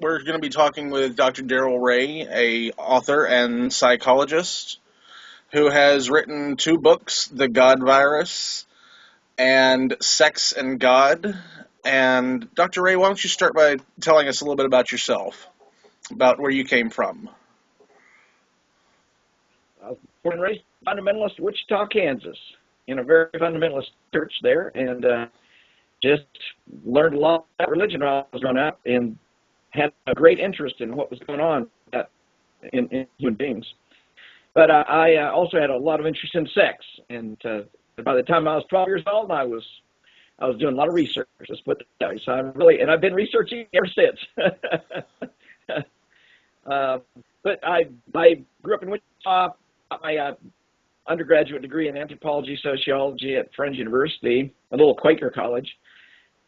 We're going to be talking with Dr. Darrel Ray, a author and psychologist who has written two books, The God Virus and Sex and God. And Dr. Ray, why don't you start by telling us a little bit about yourself, about where you came from? I was born and raised fundamentalist, Wichita, Kansas, in a very fundamentalist church there, and just learned a lot about religion when I was growing up, and had a great interest in what was going on in human beings. But I also had a lot of interest in sex, and by the time I was 12 years old, I was doing a lot of research. Let's put it that way. So I've been researching ever since. But I grew up in Wichita. Got my undergraduate degree in anthropology, sociology at Friends University, a little Quaker college.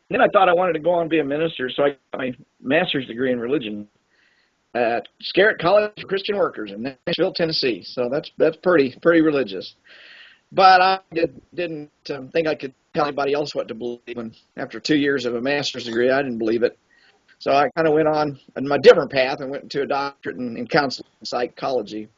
And then I thought I wanted to go on and be a minister, so I got my master's degree in religion at Scarrett College for Christian Workers in Nashville, Tennessee. So that's pretty religious. But I didn't think I could tell anybody else what to believe. And after 2 years of a master's degree, I didn't believe it. So I kind of went on my different path and went into a doctorate in counseling and psychology.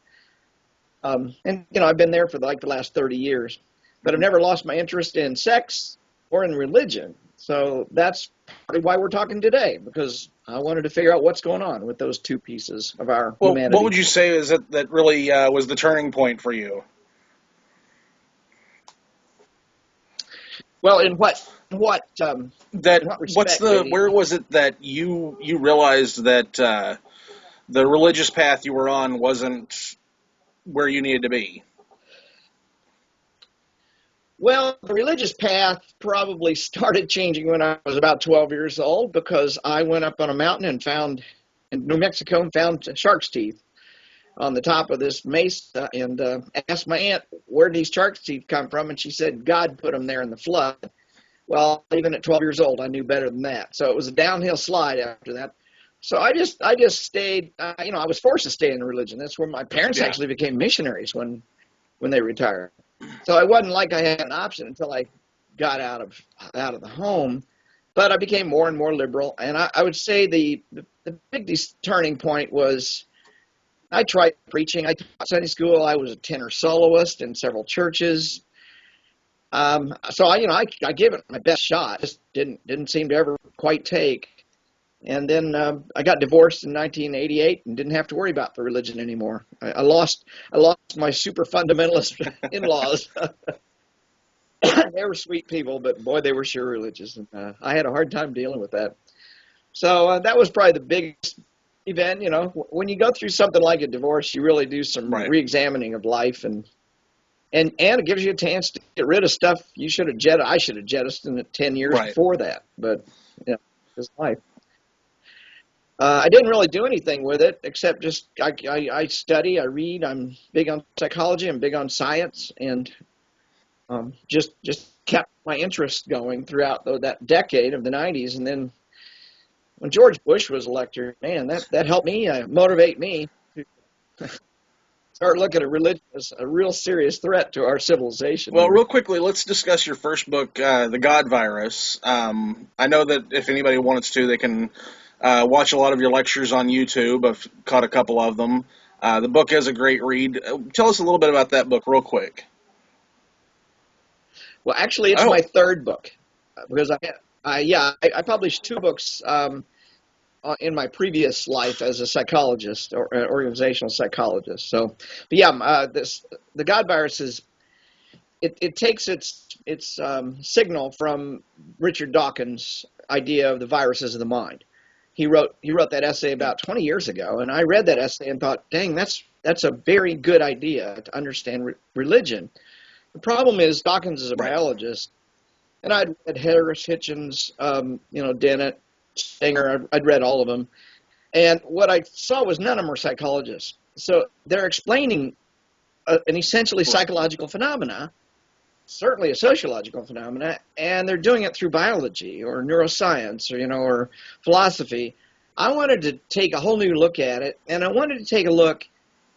And, I've been there for the last 30 years. But I've never lost my interest in sex or in religion. So that's partly why we're talking today, because I wanted to figure out what's going on with those two pieces of our humanity. What would you say is that really was the turning point for you? Well, in what respect, where was it that you realized that the religious path you were on wasn't where you needed to be? Well, the religious path probably started changing when I was about 12 years old, because I went up on a mountain in New Mexico and found shark's teeth on the top of this mesa, and asked my aunt, where did these shark's teeth come from? And she said, God put them there in the flood. Well, even at 12 years old, I knew better than that. So it was a downhill slide after that. So I just stayed, I was forced to stay in religion. That's where my parents actually became missionaries when they retired. So it wasn't like I had an option until I got out of the home. But I became more and more liberal. And I would say the big turning point was I tried preaching. I taught Sunday school. I was a tenor soloist in several churches. So I gave it my best shot. Just didn't seem to ever quite take. And then I got divorced in 1988 and didn't have to worry about the religion anymore. I lost my super fundamentalist in-laws. They were sweet people, but boy, they were sure religious. And I had a hard time dealing with that. So that was probably the biggest event. When you go through something like a divorce, you really do some re-examining of life, and it gives you a chance to get rid of stuff I should have jettisoned it 10 years before that. But it's life. I didn't really do anything with it except just I study, I read. I'm big on psychology. I'm big on science, and just kept my interest going throughout that decade of the 90s. And then when George Bush was elected, man, that helped me motivate me to start looking at religion as a real serious threat to our civilization. Well, real quickly, let's discuss your first book, The God Virus. I know that if anybody wants to, they can watch a lot of your lectures on YouTube. I've caught a couple of them. The book is a great read. Tell us a little bit about that book real quick. Well, actually, it's my third book, because I published two books in my previous life as a psychologist or an organizational psychologist. So, but the God Virus it takes its signal from Richard Dawkins' idea of the viruses of the mind. He wrote that essay about 20 years ago, and I read that essay and thought, dang, that's a very good idea to understand religion. The problem is Dawkins is a biologist, and I'd read Harris, Hitchens, Dennett, Stenger. I'd read all of them, and what I saw was none of them were psychologists. So they're explaining an essentially psychological phenomena, certainly a sociological phenomena, and they're doing it through biology or neuroscience or philosophy. I wanted to take a whole new look at it, and I wanted to take a look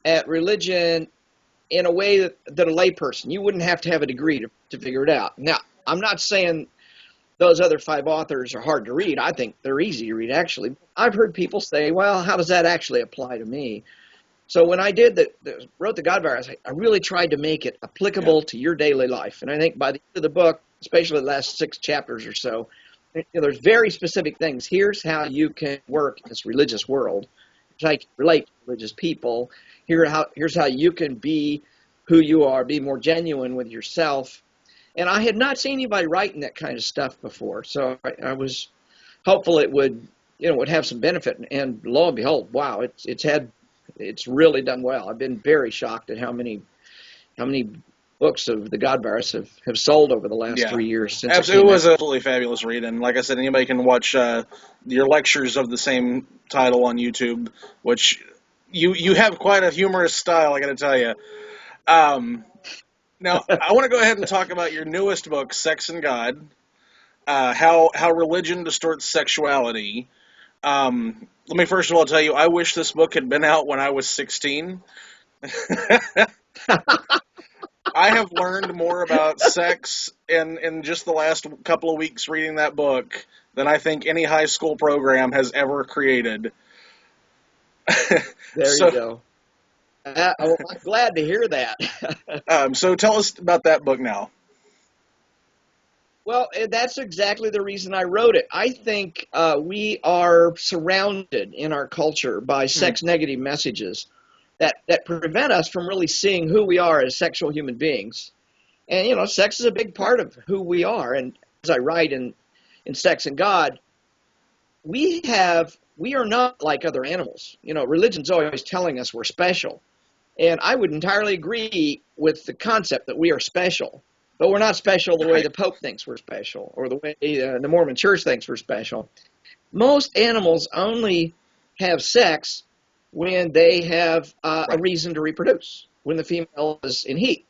at religion in a way that a layperson, you wouldn't have to have a degree to figure it out. Now, I'm not saying those other 5 authors are hard to read. I think they're easy to read, actually. I've heard people say, well, how does that actually apply to me? So when I wrote the God Virus, I really tried to make it applicable to your daily life. And I think by the end of the book, especially the last 6 chapters or so, there's very specific things. Here's how you can work in this religious world. Here's how you can relate to religious people. Here's how you can be who you are, be more genuine with yourself. And I had not seen anybody writing that kind of stuff before. So I was hopeful it would have some benefit. And lo and behold, wow, it's really done well. I've been very shocked at how many books of the God Virus have sold over the last 3 years since Absolutely. It was an absolutely fabulous read, and like I said, anybody can watch your lectures of the same title on YouTube, which you have quite a humorous style, I got to tell you. Now, I want to go ahead and talk about your newest book, Sex and God, how religion distorts sexuality. Let me first of all tell you, I wish this book had been out when I was 16. I have learned more about sex in just the last couple of weeks reading that book than I think any high school program has ever created. There you go. I'm glad to hear that. So tell us about that book now. Well, that's exactly the reason I wrote it. I think we are surrounded in our culture by sex-negative messages that prevent us from really seeing who we are as sexual human beings. And, sex is a big part of who we are. And as I write in Sex and God, we are not like other animals. Religion's always telling us we're special. And I would entirely agree with the concept that we are special. But we're not special the way the Pope thinks we're special, or the way the Mormon Church thinks we're special. Most animals only have sex when they have a reason to reproduce, when the female is in heat.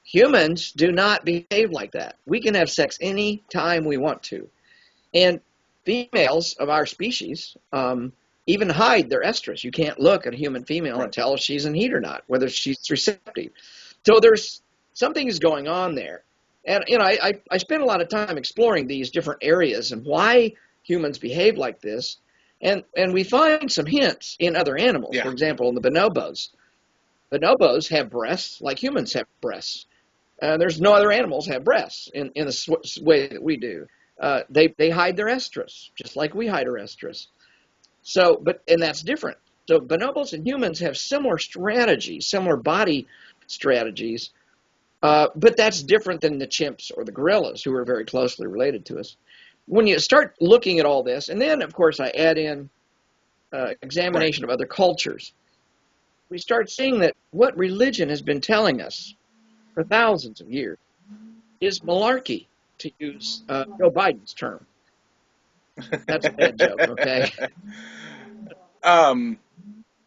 Humans do not behave like that. We can have sex any time we want to. And females of our species even hide their estrus. You can't look at a human female and tell if she's in heat or not, whether she's receptive. So something is going on there. And, I spent a lot of time exploring these different areas and why humans behave like this. And we find some hints in other animals. For example, in the bonobos. Bonobos have breasts like humans have breasts. There's no other animals have breasts in the way that we do. They hide their estrus, just like we hide our estrus. And that's different. So bonobos and humans have similar strategies, similar body strategies, but that's different than the chimps or the gorillas, who are very closely related to us. When you start looking at all this, and then, of course, I add in examination of other cultures, we start seeing that what religion has been telling us for thousands of years is malarkey, to use Joe Biden's term. That's a bad joke, okay?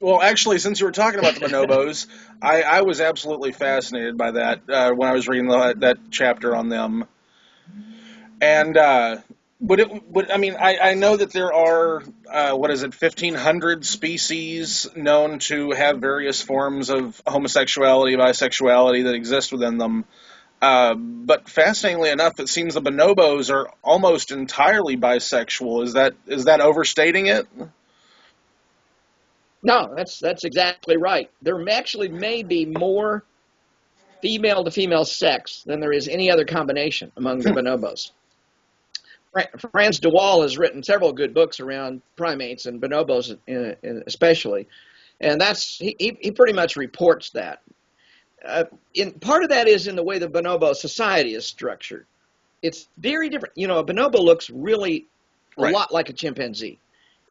Well, actually, since you were talking about the bonobos, I was absolutely fascinated by that when I was reading that chapter on them. And I know that there are 1,500 species known to have various forms of homosexuality, bisexuality that exist within them. But fascinatingly enough, it seems the bonobos are almost entirely bisexual. Is that overstating it? No, that's exactly right. There actually may be more female-to-female sex than there is any other combination among the bonobos. Frans de Waal has written several good books around primates and bonobos especially, and he pretty much reports that. Part of that is in the way the bonobo society is structured. It's very different. A bonobo looks really a lot like a chimpanzee.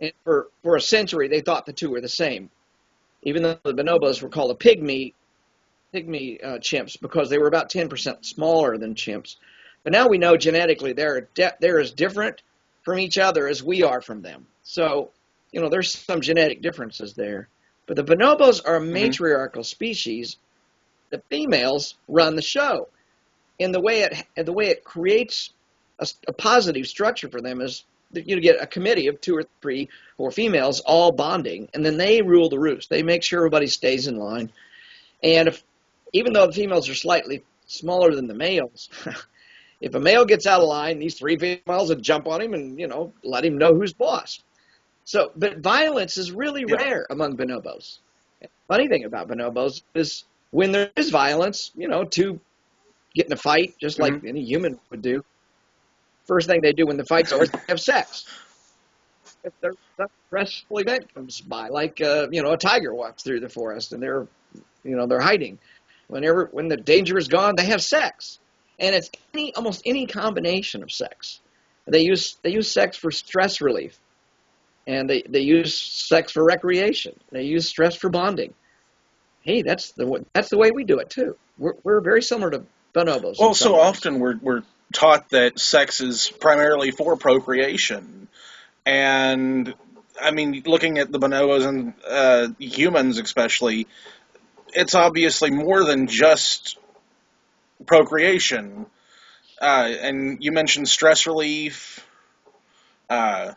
And for a century, they thought the two were the same, even though the bonobos were called pygmy chimps because they were about 10% smaller than chimps. But now we know genetically they're as different from each other as we are from them. So, there's some genetic differences there. But the bonobos are a matriarchal species. The females run the show. And the way it creates a positive structure for them is that you get a committee of 2 or 3 or females all bonding, and then they rule the roost. They make sure everybody stays in line. And even though the females are slightly smaller than the males, If a male gets out of line, these three females will jump on him and, let him know who's boss. So, but violence is really rare among bonobos. The funny thing about bonobos is when there is violence, to get in a fight, just like any human would do, first thing they do when the fight's over is have sex. If there's a stressful event comes by, like a tiger walks through the forest and they're hiding. When the danger is gone, they have sex, and it's almost any combination of sex. They use sex for stress relief, and they use sex for recreation. They use stress for bonding. Hey, that's the way we do it too. We're very similar to bonobos. Well, so often we're taught that sex is primarily for procreation. And, I mean, looking at the bonobos and humans especially, it's obviously more than just procreation. And you mentioned stress relief. And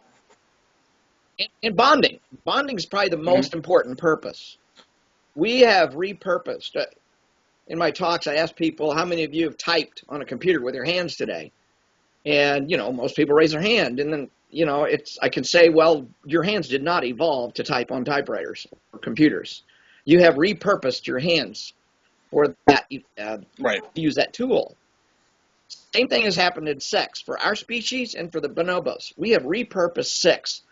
bonding. Bonding is probably the most important purpose. We have repurposed. In my talks, I ask people, how many of you have typed on a computer with your hands today? And, most people raise their hand. And then, I can say, well, your hands did not evolve to type on typewriters or computers. You have repurposed your hands for that, to use that tool. Same thing has happened in sex for our species and for the bonobos. We have repurposed sex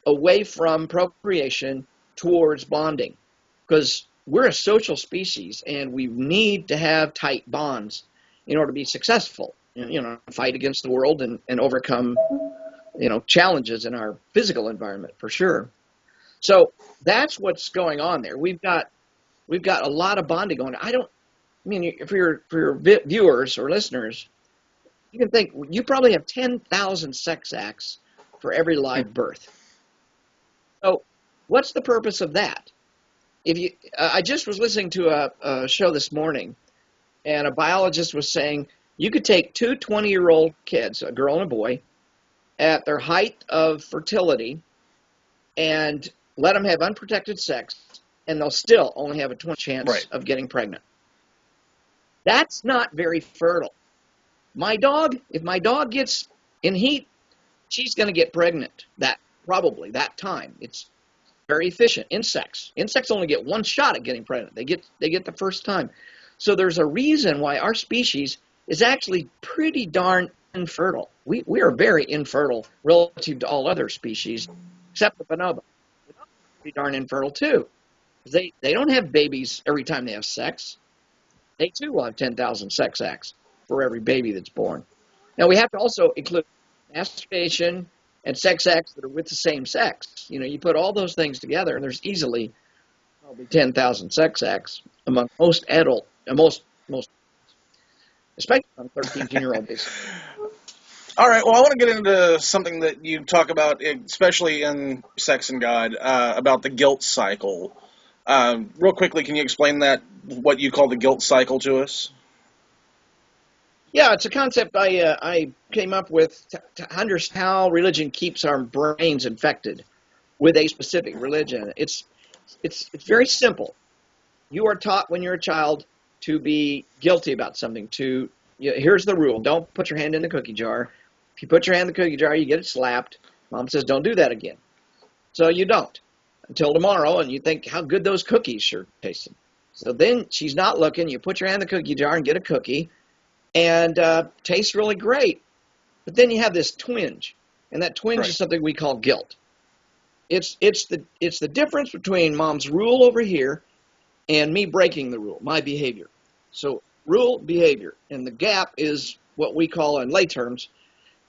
away from procreation towards bonding, because we're a social species and we need to have tight bonds in order to be successful, fight against the world and overcome, challenges in our physical environment for sure. So that's what's going on there. We've got a lot of bonding going on. For your viewers or listeners, you can think you probably have 10,000 sex acts for every live birth. So what's the purpose of that? I just was listening to a show this morning, and a biologist was saying you could take two 20-year-old kids, a girl and a boy, at their height of fertility, and let them have unprotected sex, and they'll still only have a 20% chance of getting pregnant. That's not very fertile. If my dog gets in heat, she's going to get pregnant probably that time. It's very efficient. Insects only get one shot at getting pregnant. They get the first time. So there's a reason why our species is actually pretty darn infertile. We are very infertile relative to all other species, except the bonobo. They're pretty darn infertile too. They don't have babies every time they have sex. They too will have 10,000 sex acts for every baby that's born. Now we have to also include masturbation and sex acts that are with the same sex. You put all those things together, and there's easily probably 10,000 sex acts among most adult, most, especially on 13-year-old basis. All right. Well, I want to get into something that you talk about, especially in Sex and God, about the guilt cycle. Real quickly, can you explain what you call the guilt cycle to us? Yeah, it's a concept I came up with to understand how religion keeps our brains infected with a specific religion. It's very simple. You are taught when you're a child to be guilty about something. Here's the rule: don't put your hand in the cookie jar. If you put your hand in the cookie jar, you get it slapped. Mom says, don't do that again. So you don't until tomorrow, and you think how good those cookies sure tasted. So then she's not looking. You put your hand in the cookie jar and get a cookie, and tastes really great. But then you have this twinge, and that twinge is something we call guilt. It's the difference between Mom's rule over here and me breaking the rule, my behavior. So rule, behavior, and the gap is what we call in lay terms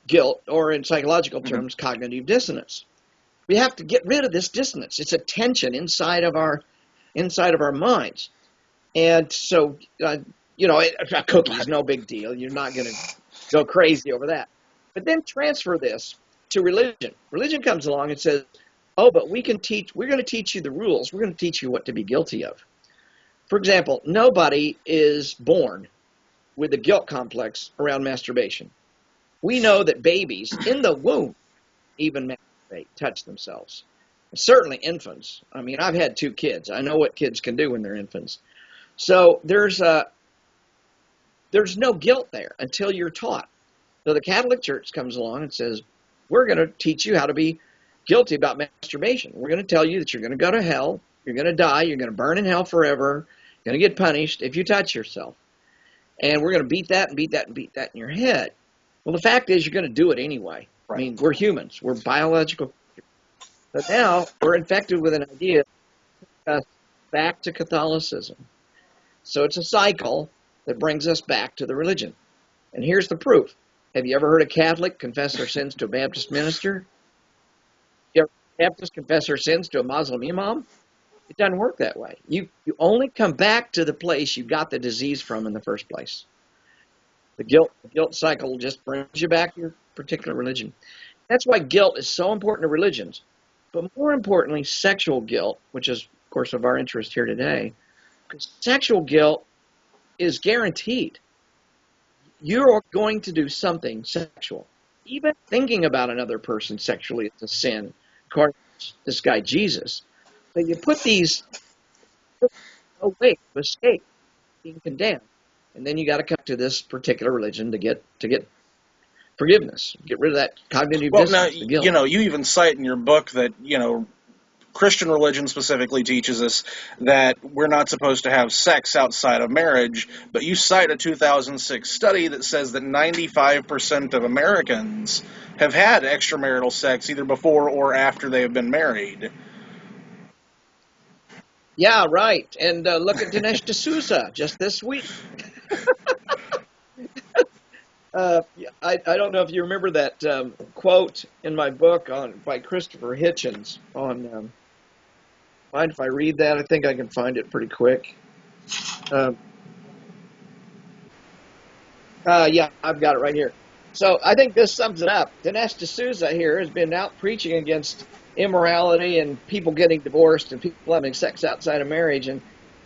guilt, or in psychological terms cognitive dissonance. We have to get rid of this dissonance. It's a tension inside of our minds, and so a cookie is no big deal. You're not going to go crazy over that. But then transfer this to religion. Religion comes along and says, oh, but we're going to teach you the rules. We're going to teach you what to be guilty of. For example, nobody is born with a guilt complex around masturbation. We know that babies in the womb even masturbate, touch themselves. Certainly infants. I mean, I've had 2 kids. I know what kids can do when they're infants. So there's no guilt there until you're taught. So the Catholic Church comes along and says, we're going to teach you how to be guilty about masturbation. We're going to tell you that you're going to go to hell, you're going to die, you're going to burn in hell forever, you're going to get punished if you touch yourself. And we're going to beat that and beat that and beat that in your head. Well, the fact is you're going to do it anyway. Right. I mean, we're humans. We're biological. But now we're infected with an idea back to Catholicism. So it's a cycle that brings us back to the religion. And here's the proof. Have you ever heard a Catholic confess their sins to a Baptist minister? You ever heard a Baptist confess their sins to a Muslim imam? It doesn't work that way. You only come back to the place you got the disease from in the first place. The guilt cycle just brings you back to your particular religion. That's why guilt is so important to religions. But more importantly, sexual guilt, which is, of course, of our interest here today, because sexual guilt is guaranteed. You're going to do something sexual. Even thinking about another person sexually is a sin, according to this guy Jesus. But you put these away to escape being condemned, and then you got to come to this particular religion to get forgiveness, get rid of that cognitive dissonance. Well, now, you even cite in your book that, Christian religion specifically teaches us that we're not supposed to have sex outside of marriage, but you cite a 2006 study that says that 95% of Americans have had extramarital sex either before or after they have been married. Yeah, right. And look at Dsouza just this week. I don't know if you remember that quote in my book by Christopher Hitchens on. Mind if I read that? I think I can find it pretty quick. Yeah, I've got it right here. So I think this sums it up. Dsouza here has been out preaching against immorality and people getting divorced and people having sex outside of marriage,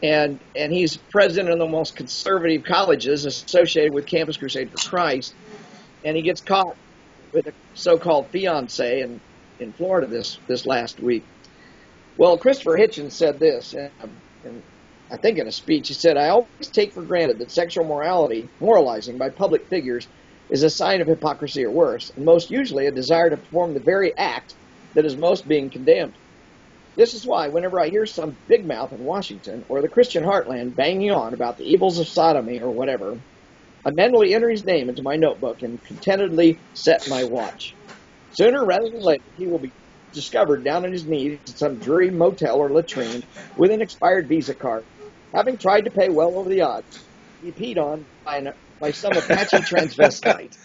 and he's president of the most conservative colleges associated with Campus Crusade for Christ, and he gets caught with a so-called fiance in Florida this last week. Well, Christopher Hitchens said this, and I think in a speech, he said, I always take for granted that sexual moralizing by public figures is a sign of hypocrisy or worse, and most usually a desire to perform the very act that is most being condemned. This is why whenever I hear some big mouth in Washington or the Christian heartland banging on about the evils of sodomy or whatever, I mentally enter his name into my notebook and contentedly set my watch. Sooner rather than later, he will be discovered down on his knees in some dreary motel or latrine with an expired Visa card, having tried to pay well over the odds. He peed on by some Apache transvestite.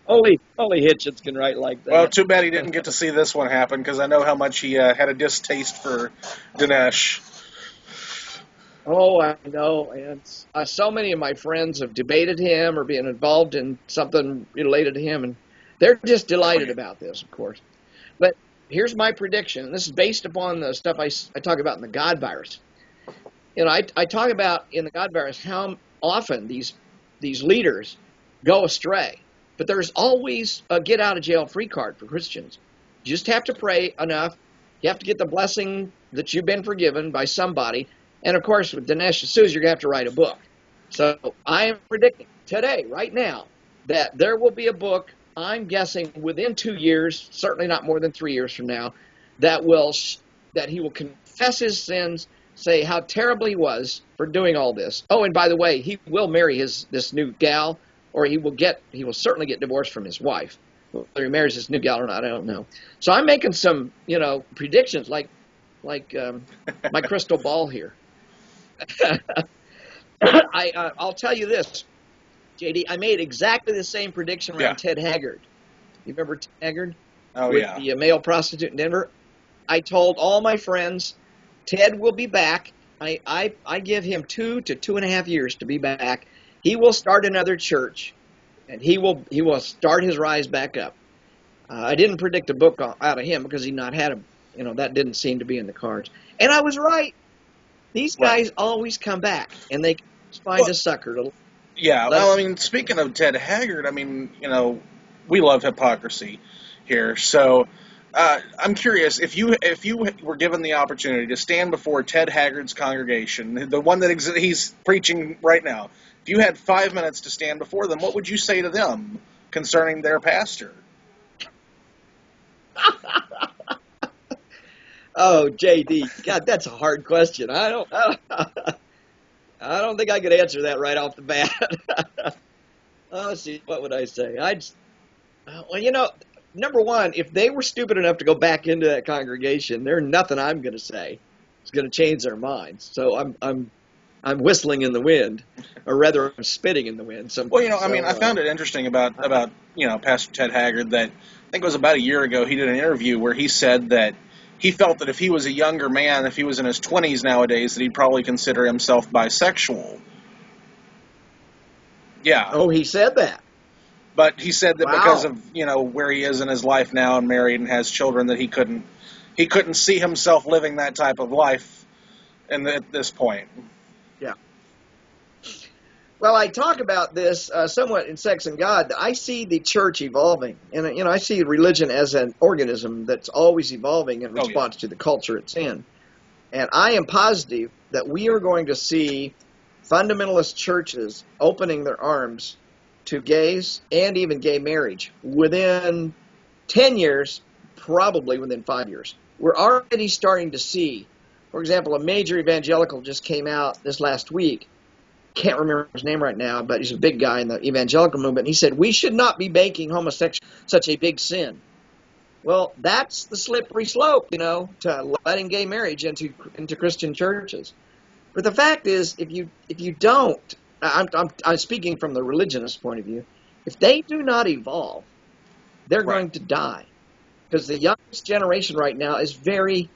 Only Hitchens can write like that. Well, too bad he didn't get to see this one happen, because I know how much he had a distaste for Dinesh. Oh, I know. And so many of my friends have debated him or been involved in something related to him, and they're just delighted about this, of course. But here's my prediction. This is based upon the stuff I talk about in the God virus. I talk about in the God virus how often these leaders go astray. But there's always a get-out-of-jail-free card for Christians. You just have to pray enough. You have to get the blessing that you've been forgiven by somebody. And, of course, with Dinesh Dsouza, you're going to have to write a book. So I am predicting today, right now, that there will be a book, I'm guessing within 2 years, certainly not more than 3 years from now, that he will confess his sins, say how terrible he was for doing all this. Oh, and by the way, he will marry this new gal, or he will certainly get divorced from his wife. Whether he marries this new gal or not, I don't know. So I'm making some, predictions like my crystal ball here. I'll tell you this, JD. I made exactly the same prediction around Ted Haggard. You remember Ted Haggard? Oh, with yeah. the male prostitute in Denver. I told all my friends, Ted will be back. I give him 2 to 2.5 years to be back. He will start another church, and he will start his rise back up. I didn't predict a book out of him because he'd not had that didn't seem to be in the cards. And I was right. These guys always come back, and they find a sucker to. Yeah, well, I mean, speaking of Ted Haggard, I mean, we love hypocrisy here. So I'm curious, if you were given the opportunity to stand before Ted Haggard's congregation, the one that he's preaching right now, If you had 5 minutes to stand before them, what would you say to them concerning their pastor? Oh, JD, God, that's a hard question. I don't think I could answer that right off the bat. Oh, let's see, what would I say? Well, number one, if they were stupid enough to go back into that congregation, there's nothing I'm going to say is going to change their minds. So I'm whistling in the wind, or rather, I'm spitting in the wind. Well, I found it interesting about Pastor Ted Haggard that I think it was about a year ago he did an interview where he said that he felt that if he was a younger man, if he was in his 20s nowadays, that he'd probably consider himself bisexual. Yeah. Oh, he said that. But he said that Wow. because of where he is in his life now and married and has children, that he couldn't see himself living that type of life at this point. Yeah. Well, I talk about this somewhat in Sex and God. I see the church evolving, and I see religion as an organism that's always evolving in response to the culture it's in. And I am positive that we are going to see fundamentalist churches opening their arms to gays and even gay marriage within 10 years, probably within 5 years. We're already starting to see, for example, a major evangelical just came out this last week. Can't remember his name right now, but he's a big guy in the evangelical movement. He said, we should not be making homosexuality such a big sin. Well, that's the slippery slope, to letting gay marriage into Christian churches. But the fact is, if you don't, I'm speaking from the religionist point of view, if they do not evolve, they're going to die. Because the youngest generation right now is very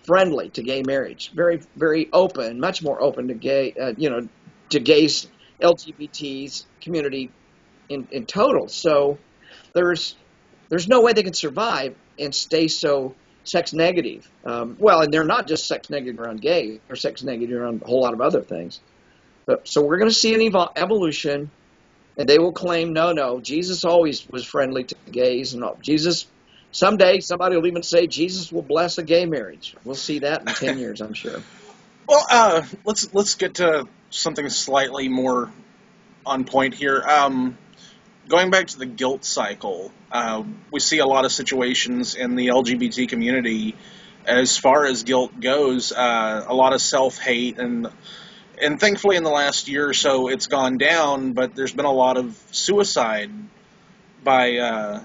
friendly to gay marriage, very, very open, much more open to gay, to gays, LGBTs community in total. So there's no way they can survive and stay so sex negative. And they're not just sex negative around gay, they're sex negative around a whole lot of other things. So we're going to see an evolution, and they will claim, no, Jesus always was friendly to gays. And Jesus, someday somebody will even say Jesus will bless a gay marriage. We'll see that in 10 years, I'm sure. Well, let's get to something slightly more on point here. Going back to the guilt cycle, we see a lot of situations in the LGBT community as far as guilt goes, a lot of self-hate, and thankfully in the last year or so it's gone down, but there's been a lot of suicide by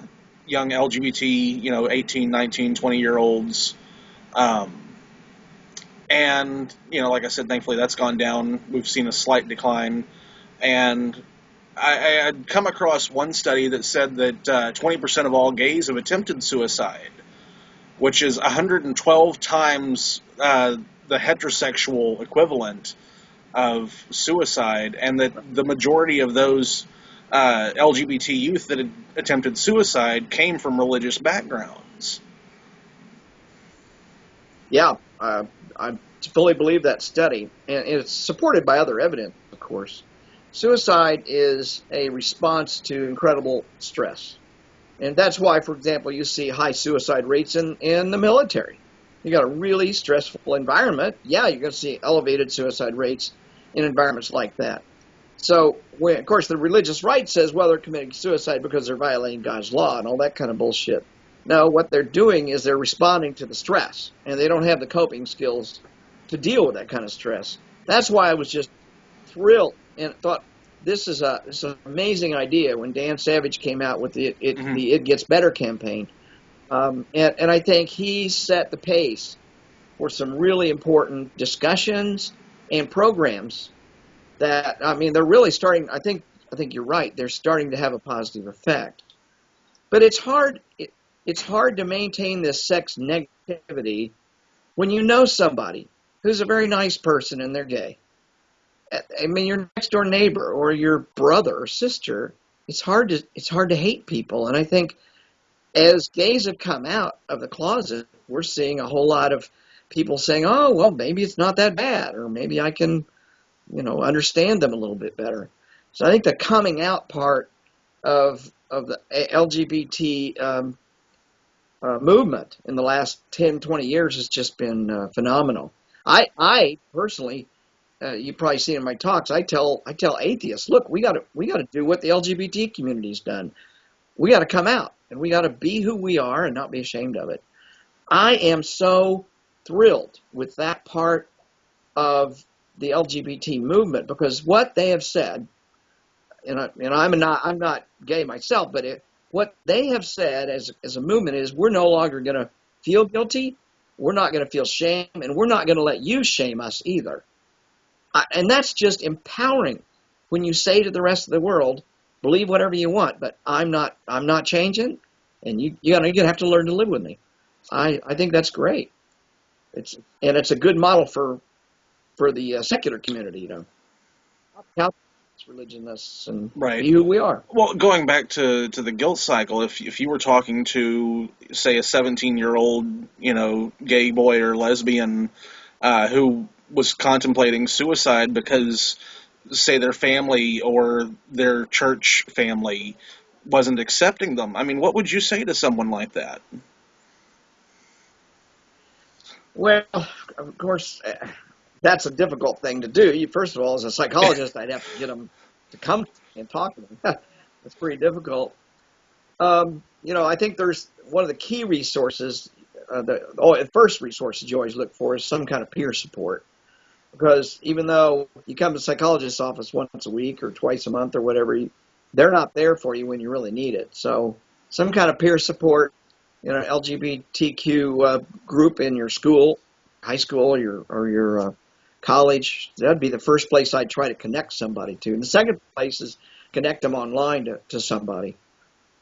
young LGBT, 18, 19, 20-year-olds. And, like I said, thankfully that's gone down. We've seen a slight decline. And I had come across one study that said that 20% of all gays have attempted suicide, which is 112 times the heterosexual equivalent of suicide, and that the majority of those LGBT youth that had attempted suicide came from religious backgrounds. Yeah, I fully believe that study, and it's supported by other evidence, of course. Suicide is a response to incredible stress. And that's why, for example, you see high suicide rates in the military. You got a really stressful environment. Yeah, you're going to see elevated suicide rates in environments like that. So, of course, the religious right says, well, they're committing suicide because they're violating God's law and all that kind of bullshit. No, what they're doing is they're responding to the stress, and they don't have the coping skills to deal with that kind of stress. That's why I was just thrilled and thought this is an amazing idea when Dan Savage came out with the It Gets Better campaign. And I think he set the pace for some really important discussions and programs that, they're really starting, I think you're right, they're starting to have a positive effect. But it's hard to maintain this sex negativity when you know somebody who's a very nice person and they're gay. Your next door neighbor or your brother or sister, it's hard to hate people. And I think as gays have come out of the closet, we're seeing a whole lot of people saying, oh, well, maybe it's not that bad, or maybe I can, understand them a little bit better. So I think the coming out part of the LGBT movement in the last 10, 20 years has just been phenomenal. I personally you probably see in my talks, I tell atheists, look, we got to do what the LGBT community's done. We got to come out and we got to be who we are and not be ashamed of it. I am so thrilled with that part of the LGBT movement, because what they have said, and I'm not gay myself, but what they have said as a movement is, we're no longer going to feel guilty, we're not going to feel shame, and we're not going to let you shame us either. And that's just empowering when you say to the rest of the world, believe whatever you want, but I'm not changing, and you're gonna have to learn to live with me. I think that's great. It's a good model for the secular community, religionists, and Right. be who we are. Well, going back to the guilt cycle, if you were talking to, say, a 17-year-old, gay boy or lesbian who was contemplating suicide because, say, their family or their church family wasn't accepting them, I mean, what would you say to someone like that? Well, of course, that's a difficult thing to do. First of all, as a psychologist, I'd have to get them to come and talk to them. That's pretty difficult. I think there's one of the key resources, the first resources you always look for is some kind of peer support. Because even though you come to a psychologist's office once a week or twice a month or whatever, they're not there for you when you really need it. So some kind of peer support, LGBTQ group in your school, high school, or your college, that'd be the first place I'd try to connect somebody to. And the second place is connect them online to somebody.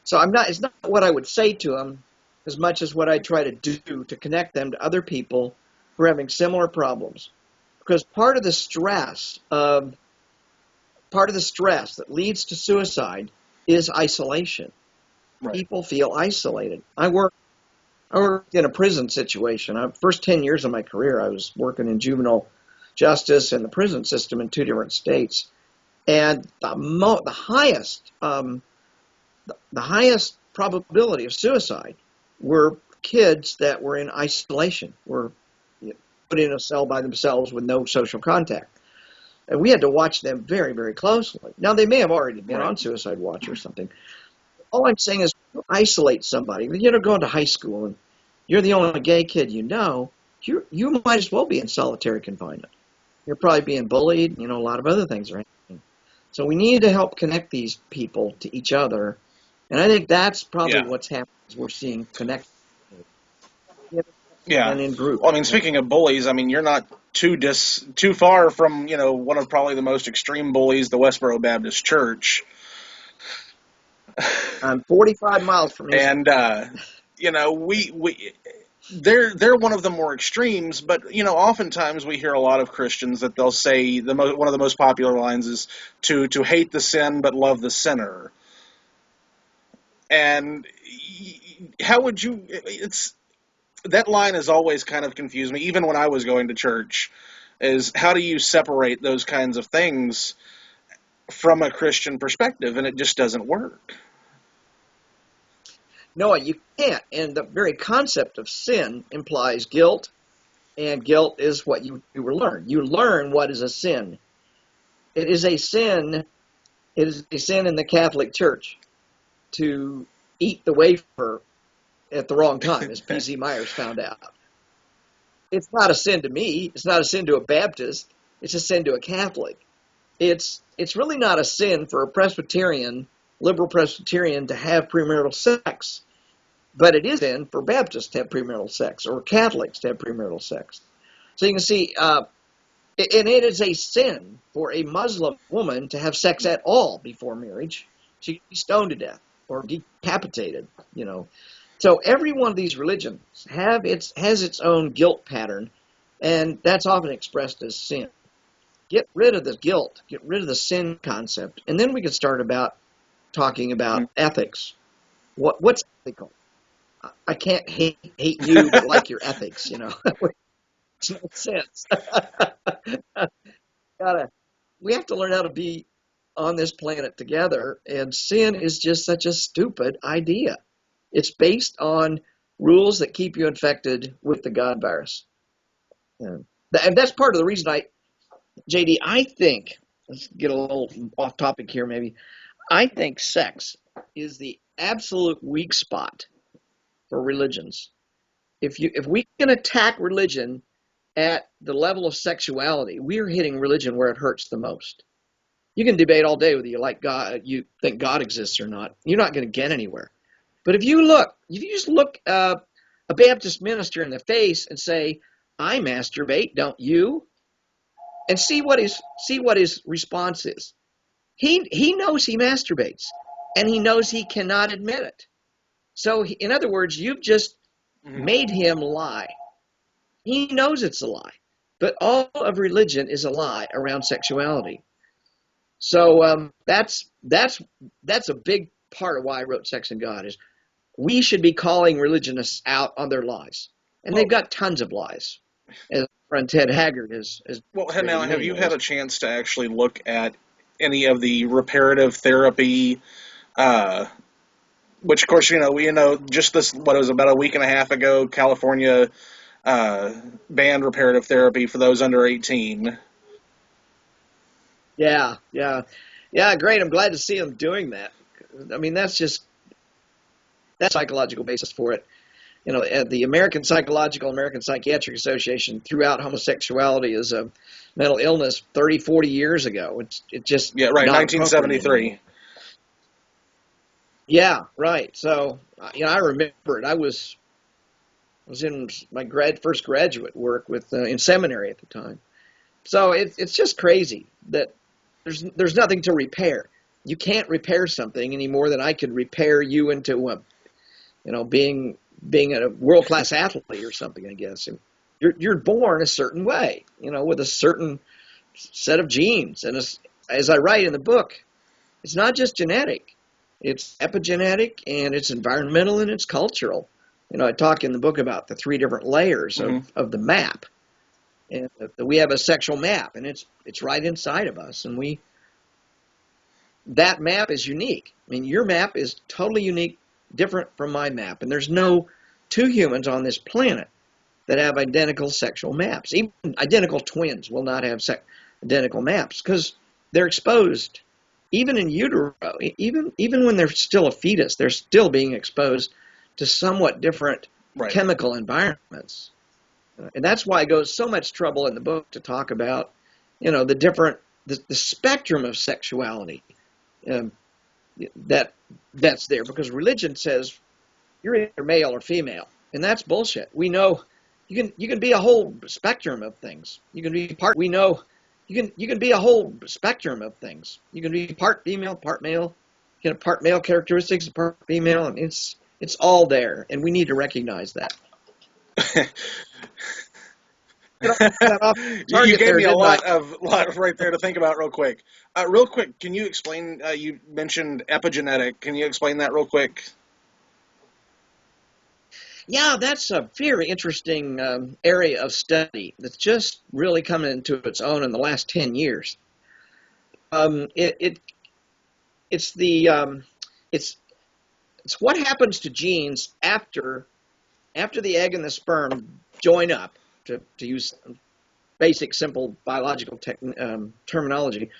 So it's not what I would say to them as much as what I try to do to connect them to other people who are having similar problems. Because part of the stress that leads to suicide is isolation. Right. People feel isolated. I worked in a prison situation. First 10 years of my career, I was working in juvenile justice and the prison system in 2 different states. And the highest probability of suicide were kids that were in isolation, were put in a cell by themselves with no social contact. And we had to watch them very, very closely. Now, they may have already been on suicide watch or something. All I'm saying is, isolate somebody. Going to high school and you're the only gay kid you might as well be in solitary confinement. You're probably being bullied, a lot of other things are happening. So we need to help connect these people to each other. And I think that's probably what's happening, is we're seeing connect. Yeah. And in group. Well, I mean, speaking of bullies, I mean, you're not too far from, one of probably the most extreme bullies, the Westboro Baptist Church. I'm 45 miles from here. And, they're one of the more extremes, but, oftentimes we hear a lot of Christians that they'll say one of the most popular lines is to hate the sin but love the sinner. And how would you, that line has always kind of confused me, even when I was going to church, is how do you separate those kinds of things from a Christian perspective? And it just doesn't work. No, you can't. And the very concept of sin implies guilt, and guilt is what you learn. You learn what is a sin. It is a sin in the Catholic Church to eat the wafer at the wrong time, as P.Z. Myers found out. It's not a sin to me. It's not a sin to a Baptist. It's a sin to a Catholic. It's really not a sin for a liberal Presbyterian to have premarital sex, but it is a sin for Baptists to have premarital sex or Catholics to have premarital sex. So you can see, and it is a sin for a Muslim woman to have sex at all before marriage. She can be stoned to death or decapitated, So every one of these religions has its own guilt pattern, and that's often expressed as sin. Get rid of the guilt, get rid of the sin concept, and then we can start talking about ethics. What's ethical? I can't hate you but like your ethics, It's no sense. We have to learn how to be on this planet together, and sin is just such a stupid idea. It's based on rules that keep you infected with the God virus. And that's part of the reason JD, I think, let's get a little off topic here maybe. I think sex is the absolute weak spot for religions. If we can attack religion at the level of sexuality, we're hitting religion where it hurts the most. You can debate all day whether you like God, you think God exists or not. You're not going to get anywhere. But if you just look a Baptist minister in the face and say, "I masturbate, don't you?" and see what his response is. He knows he masturbates, and he knows he cannot admit it. So, in other words, you've just made him lie. He knows it's a lie, but all of religion is a lie around sexuality. So that's a big part of why I wrote Sex and God is we should be calling religionists out on their lies, and they've got tons of lies. As friend Ted Haggard is. Well, now, have you had a chance to actually look at any of the reparative therapy, which, of course, just this, what it was about a week and a half ago, California banned reparative therapy for those under 18. Yeah. Great. I'm glad to see them doing that. I mean, that's psychological basis for it. The American Psychiatric Association threw out homosexuality as a mental illness 30, 40 years ago. It just yeah, right, 1973. Yeah, right. So I remember it. I was in my first graduate work in seminary at the time. So it's just crazy that there's nothing to repair. You can't repair something any more than I could repair you into being a world-class athlete or something, I guess. And you're born a certain way, with a certain set of genes. And as I write in the book, it's not just genetic. It's epigenetic, and it's environmental, and it's cultural. I talk in the book about the 3 different layers of the map. And we have a sexual map, and it's right inside of us. And that map is unique. I mean, your map is totally unique, different from my map. And there's no 2 humans on this planet that have identical sexual maps. Even identical twins will not have identical maps because they're exposed. Even in utero, even when they're still a fetus, they're still being exposed to somewhat different chemical environments. And that's why I go so much trouble in the book to talk about, the spectrum of sexuality that's there, because religion says you're either male or female, and that's bullshit. We know you can be a whole spectrum of things. You can be part. We know you can be a whole spectrum of things. You can be part female, part male. You can have part male characteristics, part female, and it's all there, and we need to recognize that. You gave me a lot right there to think about real quick. Real quick, can you explain, you mentioned epigenetic. Can you explain that real quick? Yeah, that's a very interesting area of study that's just really come into its own in the last 10 years. It's what happens to genes after the egg and the sperm join up, to use basic, simple biological terminology.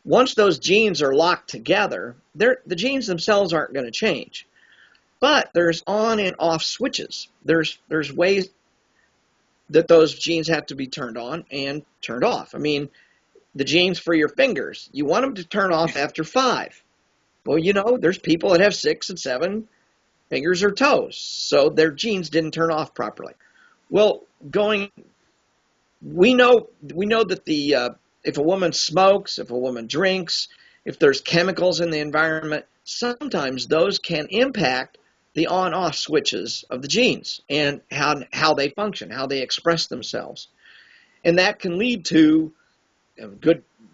Once those genes are locked together, the genes themselves aren't going to change. But there's on and off switches. There's ways that those genes have to be turned on and turned off. I mean, the genes for your fingers, you want them to turn off after 5. Well, there's people that have 6 and 7 fingers or toes, so their genes didn't turn off properly. Well, we know that if a woman smokes, if a woman drinks, if there's chemicals in the environment, sometimes those can impact the on-off switches of the genes and how they function, how they express themselves. And that can lead to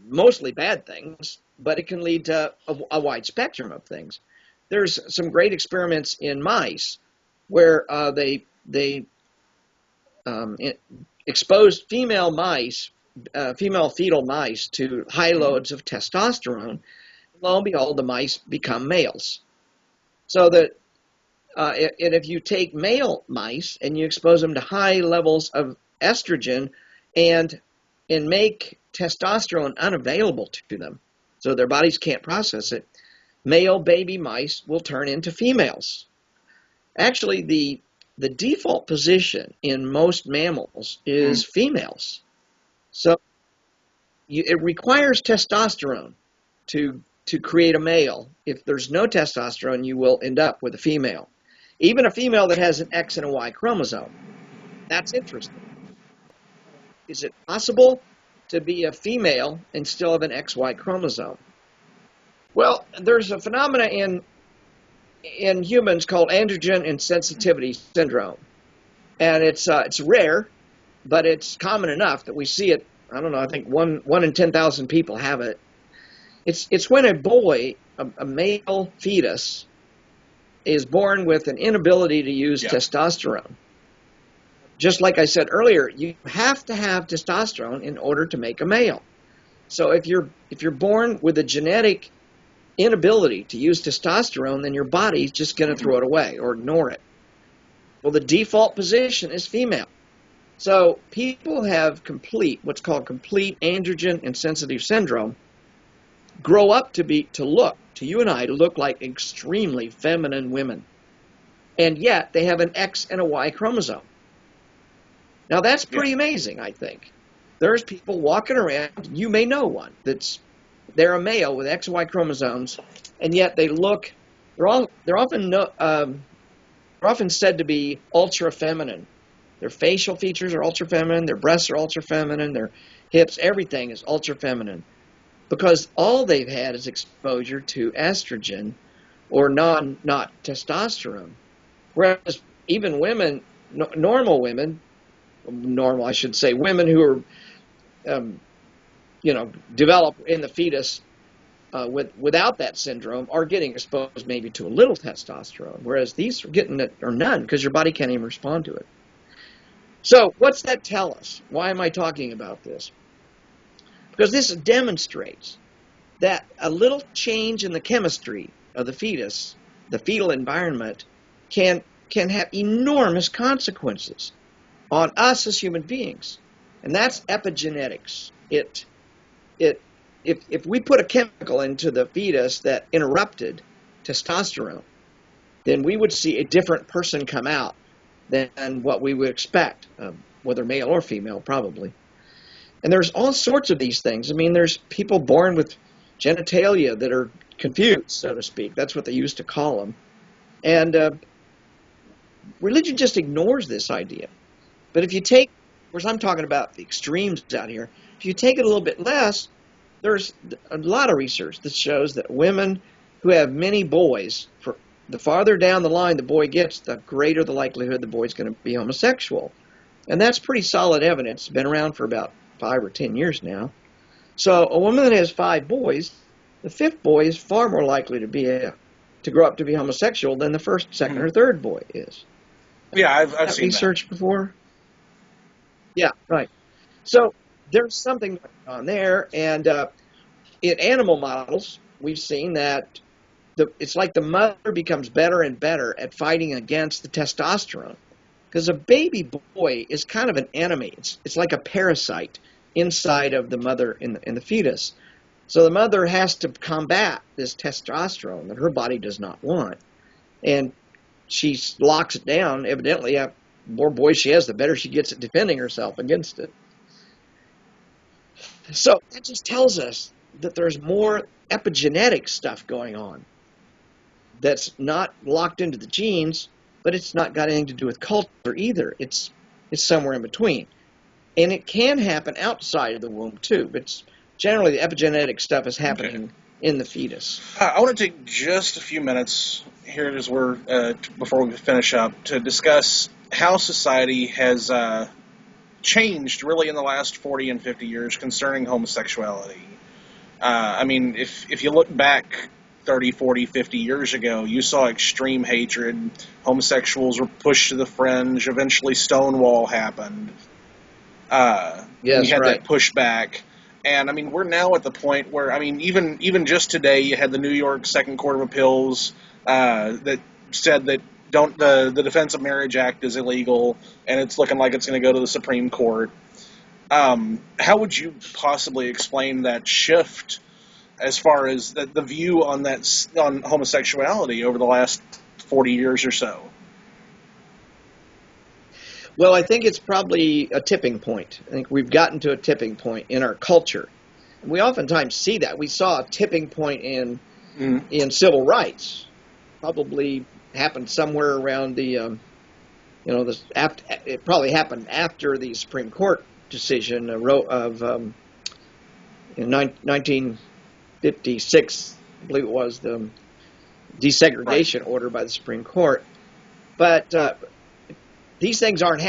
mostly bad things, but it can lead to a wide spectrum of things. There's some great experiments in mice where they exposed female fetal mice to high loads of testosterone. Lo and behold, the mice become males. So that if you take male mice and you expose them to high levels of estrogen and and make testosterone unavailable to them, so their bodies can't process it, male baby mice will turn into females. Actually, the default position in most mammals is females. So it requires testosterone to create a male. If there's no testosterone, you will end up with a female. Even a female that has an X and a Y chromosome. That's interesting. Is it possible to be a female and still have an XY chromosome? Well, there's a phenomena in humans called androgen insensitivity syndrome. And it's rare, but it's common enough that we see it. I don't know, I think one in 10,000 people have it. It's when a boy, a male fetus, is born with an inability to use testosterone. Just like I said earlier, you have to have testosterone in order to make a male. So if you're born with a genetic inability to use testosterone, then your body's just going to throw it away or ignore it. Well, the default position is female. So people have what's called complete androgen insensitive syndrome, grow up to you and I, to look like extremely feminine women. And yet they have an X and a Y chromosome. Now that's pretty amazing, I think. There's people walking around, you may know one, they're a male with XY chromosomes, and yet they're often said to be ultra feminine. Their facial features are ultra feminine, their breasts are ultra feminine, their hips, everything is ultra feminine, because all they've had is exposure to estrogen or not testosterone. Whereas even women, normal women, I should say, women who are develop in the fetus without that syndrome are getting exposed maybe to a little testosterone, whereas these are getting it or none because your body can't even respond to it. So what's that tell us? Why am I talking about this? Because this demonstrates that a little change in the chemistry of the fetus, the fetal environment, can have enormous consequences on us as human beings. And that's epigenetics. If we put a chemical into the fetus that interrupted testosterone, then we would see a different person come out than what we would expect, whether male or female, probably. And there's all sorts of these things. I mean, there's people born with genitalia that are confused, so to speak. That's what they used to call them. And religion just ignores this idea. But if you take, of course, I'm talking about the extremes out here. If you take it a little bit less, there's a lot of research that shows that women who have many boys, for the farther down the line the boy gets, the greater the likelihood the boy's going to be homosexual. And that's pretty solid evidence. It's been around for about 5 or 10 years now. So a woman that has 5 boys, the 5th boy is far more likely to grow up to be homosexual than the 1st, 2nd, or 3rd boy is. Yeah, I've seen research before. Yeah, right. So there's something going on there, and in animal models, we've seen that it's like the mother becomes better and better at fighting against the testosterone, because a baby boy is kind of an enemy. It's like a parasite inside of the mother in the fetus. So the mother has to combat this testosterone that her body does not want, and she locks it down. Evidently, the more boys she has, the better she gets at defending herself against it. So that just tells us that there's more epigenetic stuff going on that's not locked into the genes, but it's not got anything to do with culture either. It's somewhere in between. And it can happen outside of the womb too, but generally the epigenetic stuff is happening in the fetus. I want to take just a few minutes here as before we finish up to discuss how society has changed really in the last 40 and 50 years concerning homosexuality. I mean, if you look back 30, 40, 50 years ago, you saw extreme hatred. Homosexuals were pushed to the fringe. Eventually Stonewall happened. Yes, we had right. that pushback. And, I mean, we're now at the point where, I mean, even just today, you had the New York Second Court of Appeals that said that the Defense of Marriage Act is illegal, and it's looking like it's going to go to the Supreme Court. How would you possibly explain that shift as far as the view on on homosexuality over the last 40 years or so? Well, I think it's probably a tipping point. I think we've gotten to a tipping point in our culture. We oftentimes see that. We saw a tipping point Mm, in civil rights. Probably happened somewhere around it probably happened after the Supreme Court decision in 1956, I believe it was, the right. desegregation order by the Supreme Court. But these things don't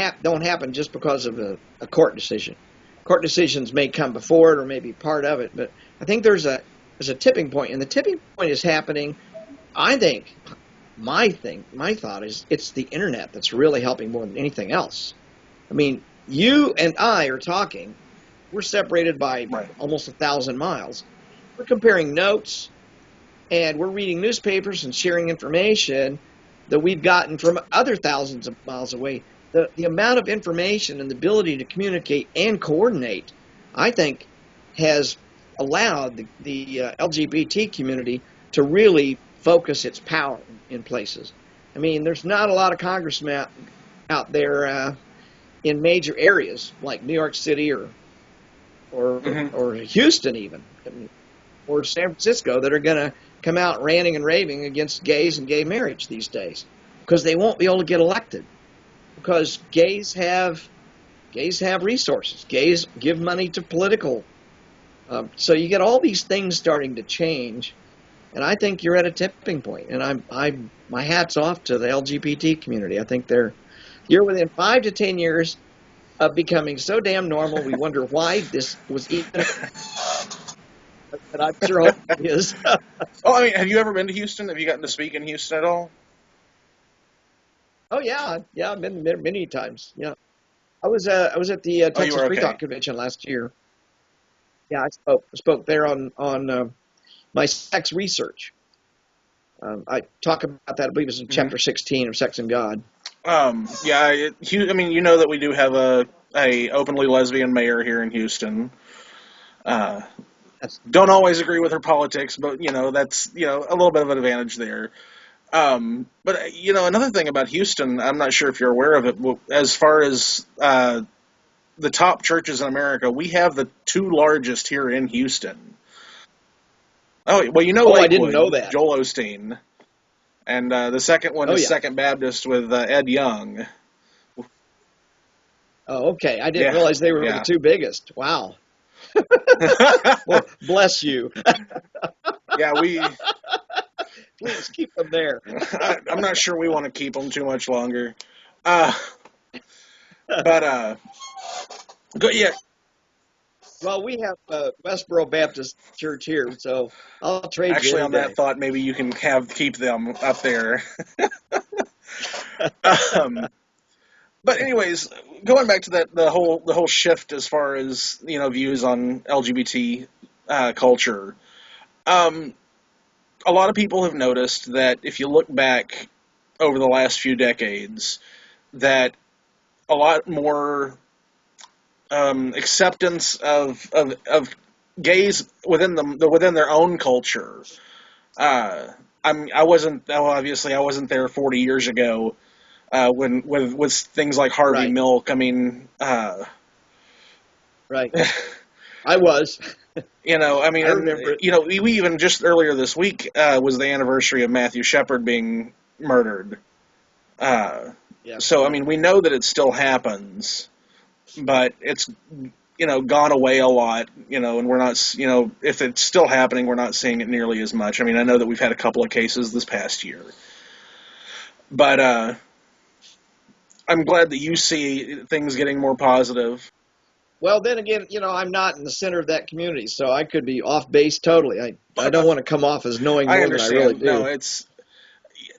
happen just because of a court decision. Court decisions may come before it or may be part of it, but I think there's a tipping point, and the tipping point is happening. I think my thought is it's the internet that's really helping more than anything else. I mean, you and I are talking. We're separated by Right. almost 1,000 miles. We're comparing notes and we're reading newspapers and sharing information that we've gotten from other thousands of miles away. The amount of information and the ability to communicate and coordinate, I think, has allowed the LGBT community to really focus its power in places. I mean, there's not a lot of congressmen out there in major areas like New York City Hmm. or Houston even, or San Francisco that are going to come out ranting and raving against gays and gay marriage these days because they won't be able to get elected because gays have resources. Gays give money to political. So you get all these things starting to change, and I think you're at a tipping point. And my hat's off to the LGBT community. I think you're within 5 to 10 years of becoming so damn normal. We wonder why this was even, but I'm sure hope it is. Oh, I mean, have you ever been to Houston? Have you gotten to speak in Houston at all? Oh yeah, yeah, I've been there many times. Yeah, I was at the Oh, you Texas were Free okay. Thought Convention last year. Yeah, I spoke there on my sex research. I talk about that. I believe it's in Hmm. chapter 16 of Sex and God. Yeah, I mean, you know that we do have a openly lesbian mayor here in Houston. Uh, That's don't always agree with her politics, but that's a little bit of an advantage there. But another thing about Houston, I'm not sure if you're aware of it. As far as the top churches in America, we have the two largest here in Houston. Oh, well, you know oh, I didn't know Lakewood, that. Joel Osteen, and the second one Oh is yeah. Second Baptist with Ed Young. Oh okay. I didn't Yeah, realize they were the yeah. two biggest. Wow. Well, bless you. Yeah, Please keep them there. I'm not sure we want to keep them too much longer. Uh, but yeah, Well, we have Westboro Baptist Church here, so I'll trade you actually, any on that day. thought, maybe you can keep them up there. um, but anyways, going back to the whole shift as far as views on LGBT culture. Um, a lot of people have noticed that if you look back over the last few decades, that a lot more acceptance of gays within their own culture. Uh, I wasn't obviously I wasn't there 40 years ago when with things like Harvey Right, Milk. I mean, right. I was. I mean, I and remember it. we even just earlier this week was the anniversary of Matthew Shepard being murdered. Uh, Yeah, so I yeah. mean, we know that it still happens, but it's gone away a lot, and we're not, if it's still happening, we're not seeing it nearly as much. I mean, I know that we've had a couple of cases this past year, but I'm glad that you see things getting more positive. Well, then again, I'm not in the center of that community, so I could be off base totally. I don't want to come off as knowing I more than I really understand. No, do. it's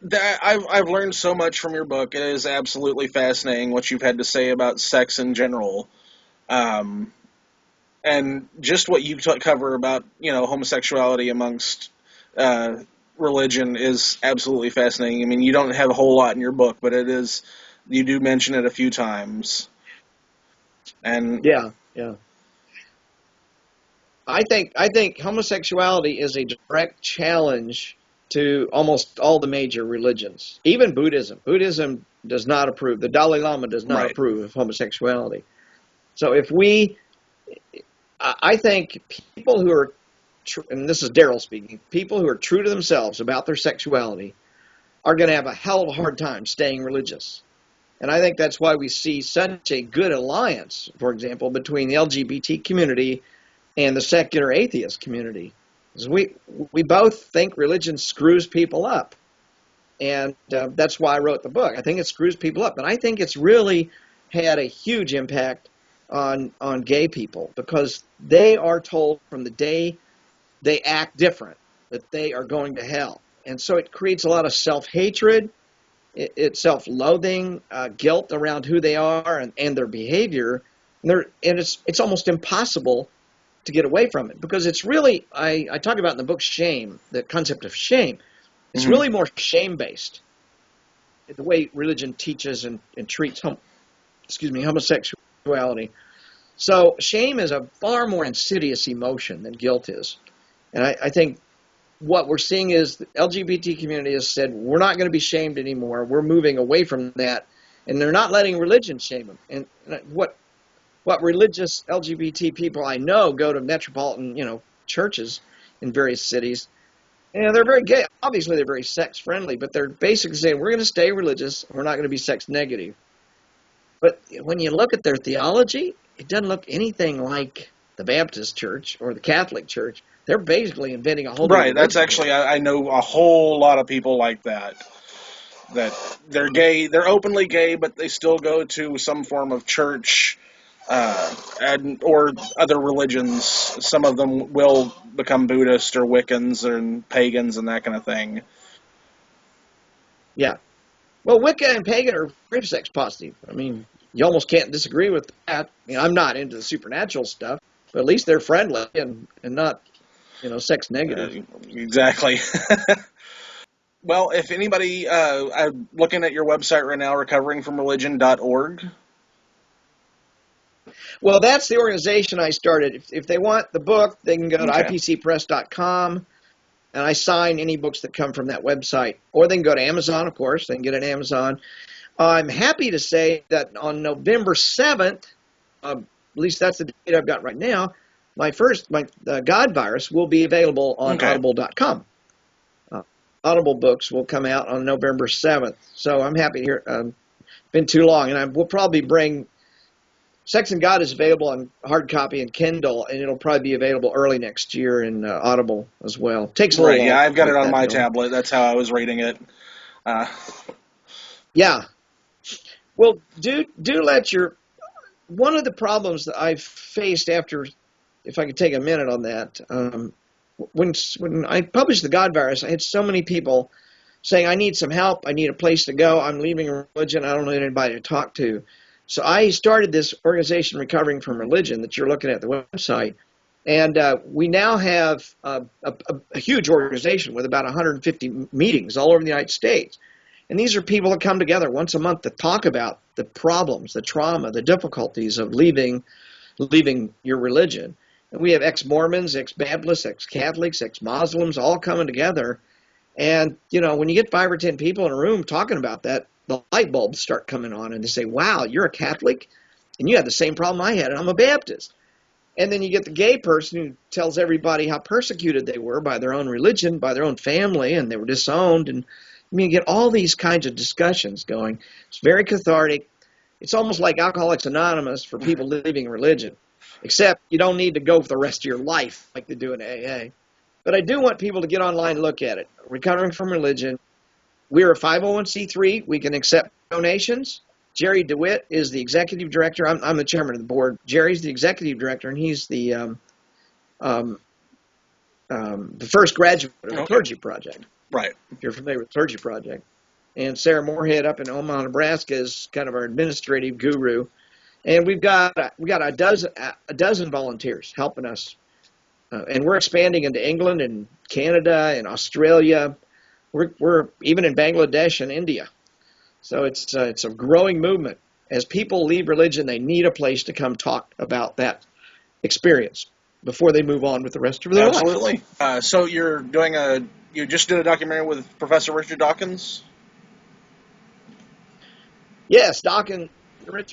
that I've learned so much from your book. It is absolutely fascinating what you've had to say about sex in general. Um, and just what you cover about homosexuality amongst uh, religion is absolutely fascinating. I mean, you don't have a whole lot in your book, but you do mention it a few times, and Yeah. Yeah. I think homosexuality is a direct challenge to almost all the major religions, even Buddhism. Buddhism does not approve. The Dalai Lama does not Right. approve of homosexuality. So if we, I think people who are, and this is Darrel speaking, people who are true to themselves about their sexuality are going to have a hell of a hard time staying religious. And I think that's why we see such a good alliance, for example, between the LGBT community and the secular atheist community. We both think religion screws people up. And that's why I wrote the book. I think it screws people up. And I think it's really had a huge impact on gay people, because they are told from the day they act different that they are going to hell. And so it creates a lot of self-hatred, it's self-loathing, guilt around who they are and their behavior. And it's almost impossible to get away from it, because it's really, I talk about in the book shame, the concept of shame. It's really more shame-based, the way religion teaches and treats homosexuality. So shame is a far more insidious emotion than guilt is. And I think what we're seeing is the LGBT community has said, we're not going to be shamed anymore. We're moving away from that. And they're not letting religion shame them. And what religious LGBT people I know go to metropolitan, churches in various cities, and they're very gay. Obviously, they're very sex friendly, but they're basically saying, we're going to stay religious. We're not going to be sex negative. But when you look at their theology, it doesn't look anything like the Baptist church or the Catholic church. They're basically inventing a whole new Right. That's religion. actually, I know a whole lot of people like that. That they're gay, they're openly gay, but they still go to some form of church or other religions. Some of them will become Buddhist or Wiccans and pagans and that kind of thing. Yeah. Well, Wicca and pagan are very sex positive. I mean, you almost can't disagree with that. I mean, I'm not into the supernatural stuff, but at least they're friendly and not, sex negative. Exactly. Well, if anybody, I'm looking at your website right now, recoveringfromreligion.org. Well, that's the organization I started. If they want the book, they can go to ipcpress.com, and I sign any books that come from that website. Or they can go to Amazon, of course. They can get it at Amazon. I'm happy to say that on November 7th, at least that's the date I've got right now, my God Virus will be available on audible.com. Audible books will come out on November 7th. So I'm happy to hear. Been too long, and we'll probably bring Sex and God is available on hard copy and Kindle, and it'll probably be available early next year in Audible as well. Takes a little while. Yeah, I've got it on my tablet. That's how I was reading it. Yeah. Well, do let one of the problems that I've faced after, if I could take a minute on that, when I published the God Virus, I had so many people saying, I need some help, I need a place to go, I'm leaving religion, I don't know anybody to talk to. So I started this organization, Recovering from Religion, that you're looking at the website, and we now have a huge organization with about 150 meetings all over the United States. And these are people that come together once a month to talk about the problems, the trauma, the difficulties of leaving your religion. And we have ex-Mormons, ex-Baptists, ex-Catholics, ex-Muslims all coming together. And, when you get 5 or 10 people in a room talking about that, the light bulbs start coming on, and they say, wow, you're a Catholic, and you had the same problem I had, and I'm a Baptist. And then you get the gay person who tells everybody how persecuted they were by their own religion, by their own family, and they were disowned. And you get all these kinds of discussions going. It's very cathartic. It's almost like Alcoholics Anonymous for people leaving religion, except you don't need to go for the rest of your life like they do in AA. But I do want people to get online and look at it. Recovering from Religion. We're a 501c3. We can accept donations. Jerry DeWitt is the executive director. I'm the chairman of the board. Jerry's the executive director, and he's the first graduate of the Clergy Project. Right. If you're familiar with the Clergy Project. And Sarah Moorhead up in Omaha, Nebraska is kind of our administrative guru. And we've got a dozen volunteers helping us. And we're expanding into England and Canada and Australia. We're even in Bangladesh and India. So it's a growing movement. as people leave religion, they need a place to come talk about that experience before they move on with the rest of their life. Absolutely. So you just did a documentary with Professor Richard Dawkins? Yes, Richard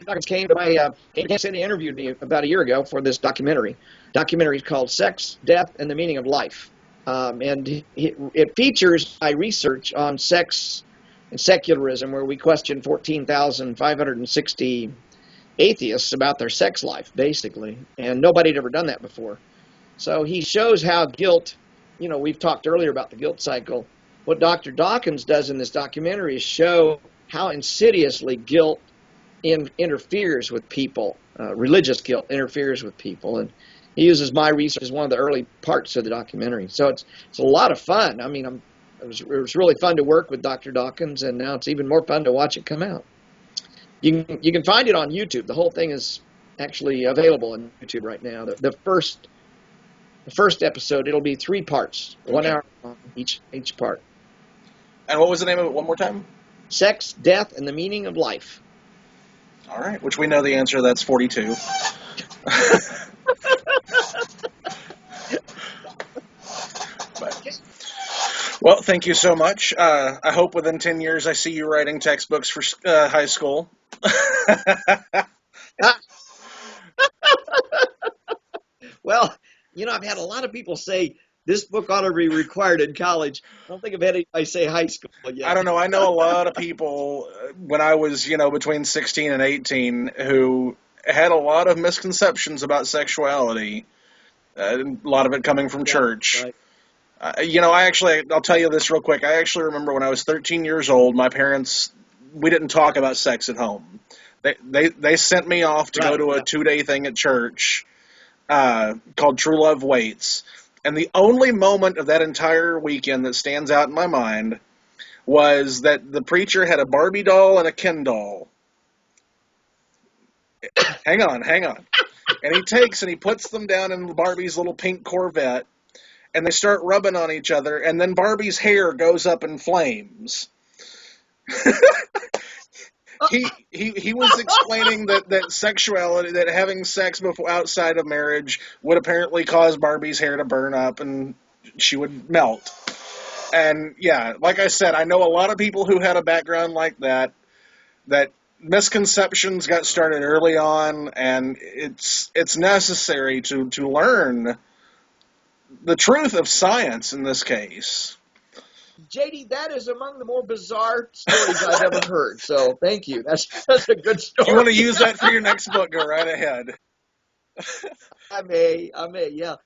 Dawkins came to Kansas City, interviewed me about a year ago for this documentary. Documentary is called Sex, Death, and the Meaning of Life. And it features my research on sex and secularism, where we question 14,560 atheists about their sex life, basically. And nobody had ever done that before. So he shows how guilt, we've talked earlier about the guilt cycle. What Dr. Dawkins does in this documentary is show how insidiously guilt interferes with people. Religious guilt interferes with people. And he uses my research as one of the early parts of the documentary. So it's a lot of fun. I mean, it was really fun to work with Dr. Dawkins, and now it's even more fun to watch it come out. You can find it on YouTube. The whole thing is actually available on YouTube right now. The first episode, it'll be 3 parts, 1 hour long each part. And what was the name of it one more time? Sex, Death, and the Meaning of Life. All right, which we know the answer, that's 42. Well, thank you so much. I hope within 10 years I see you writing textbooks for high school. Well, I've had a lot of people say this book ought to be required in college. I don't think I've had anybody say high school yet. I don't know. I know a lot of people when I was, between 16 and 18 who had a lot of misconceptions about sexuality. A lot of it coming from church. Right. I'll tell you this real quick. I actually remember when I was 13 years old, my parents, we didn't talk about sex at home. They sent me off to go to a 2-day thing at church called True Love Waits. And the only moment of that entire weekend that stands out in my mind was that the preacher had a Barbie doll and a Ken doll. Hang on. And he takes and he puts them down in Barbie's little pink Corvette, and they start rubbing on each other, and then Barbie's hair goes up in flames. He was explaining that sexuality, that having sex outside of marriage would apparently cause Barbie's hair to burn up and she would melt. And yeah, like I said, I know a lot of people who had a background like that misconceptions got started early on, and it's necessary to learn the truth of science in this case. JD, that is among the more bizarre stories I've ever heard. So thank you. That's a good story. If you want to use that for your next book, go right ahead. I may, yeah.